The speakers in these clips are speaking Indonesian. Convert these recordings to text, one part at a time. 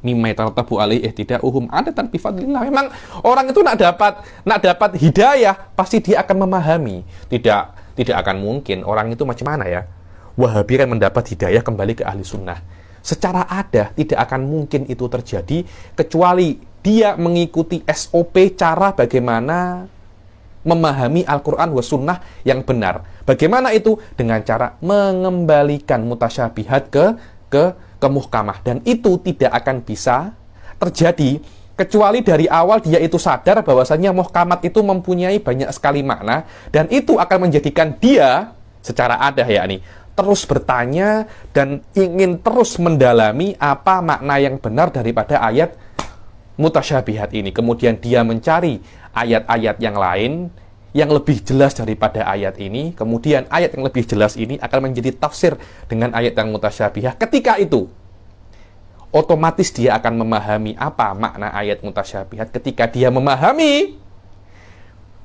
mimma yatarattabu alaihi ihtida'uhum adatan bi fadlillah. Memang orang itu nak dapat hidayah, pasti dia akan memahami. Tidak akan mungkin orang itu macam mana ya? Wahabi kan mendapat hidayah kembali ke ahli sunnah. Secara ada tidak akan mungkin itu terjadi kecuali dia mengikuti SOP cara bagaimana memahami Al-Quran wa sunnah yang benar. Bagaimana itu? Dengan cara mengembalikan mutasyabihat ke muhkamah. Dan itu tidak akan bisa terjadi kecuali dari awal dia itu sadar bahwasanya muhkamat itu mempunyai banyak sekali makna, dan itu akan menjadikan dia secara adah yakni terus bertanya dan ingin terus mendalami apa makna yang benar daripada ayat mutasyabihat ini. Kemudian dia mencari ayat-ayat yang lain yang lebih jelas daripada ayat ini. Kemudian ayat yang lebih jelas ini akan menjadi tafsir dengan ayat yang mutasyabihat. Ketika itu otomatis dia akan memahami apa makna ayat mutasyabihat. Ketika dia memahami,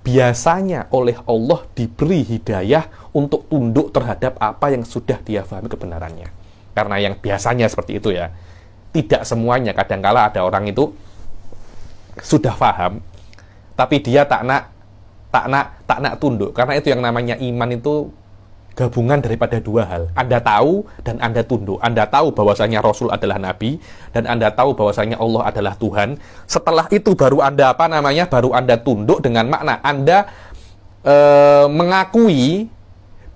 biasanya oleh Allah diberi hidayah untuk tunduk terhadap apa yang sudah dia pahami kebenarannya. Karena yang biasanya seperti itu ya. Tidak semuanya, kadangkala ada orang itu sudah paham, tapi dia tak nak tunduk. Karena itu yang namanya iman itu gabungan daripada dua hal. Anda tahu dan Anda tunduk. Anda tahu bahwasanya Rasul adalah Nabi, dan Anda tahu bahwasanya Allah adalah Tuhan. Setelah itu baru Anda baru Anda tunduk dengan makna Anda mengakui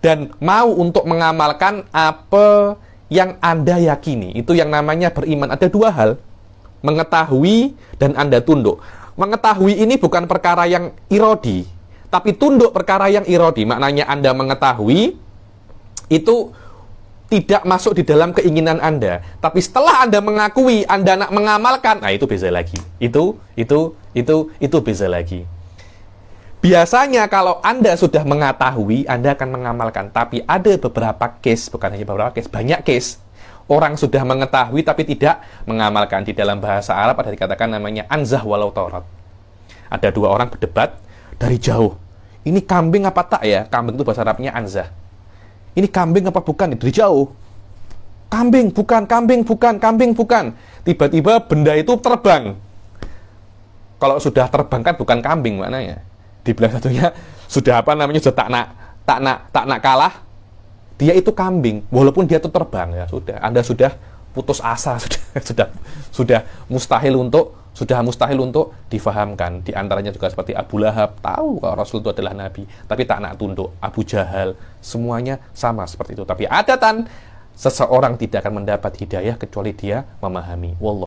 dan mau untuk mengamalkan apa yang Anda yakini. Itu yang namanya beriman. Ada dua hal, mengetahui dan Anda tunduk. Mengetahui ini bukan perkara yang irodi, tapi tunduk perkara yang irodi. Maknanya Anda mengetahui itu tidak masuk di dalam keinginan Anda, tapi setelah Anda mengakui, Anda nak mengamalkan, nah itu beza lagi. Itu beza lagi. Biasanya kalau Anda sudah mengetahui, Anda akan mengamalkan. Tapi ada beberapa case, bukan hanya beberapa case, banyak case. Orang sudah mengetahui tapi tidak mengamalkan. Di dalam bahasa Arab ada dikatakan namanya anzah walau taurat. Ada dua orang berdebat dari jauh. Ini kambing apa tak ya? Kambing itu bahasa Arabnya anzah. Ini kambing apa bukan? Dari jauh. Kambing, bukan, kambing, bukan, kambing, bukan. Tiba-tiba benda itu terbang. Kalau sudah terbang kan bukan kambing maknanya. Di belah satunya sudah sudah tak nak kalah, dia itu kambing walaupun dia itu terbang. Ya sudah, Anda sudah putus asa, sudah mustahil untuk difahamkan. Di antaranya juga seperti Abu Lahab, tahu kalau Rasul itu adalah Nabi, tapi tak nak tunduk. Abu Jahal, semuanya sama seperti itu. Tapi adatan seseorang tidak akan mendapat hidayah kecuali dia memahami. Wallah.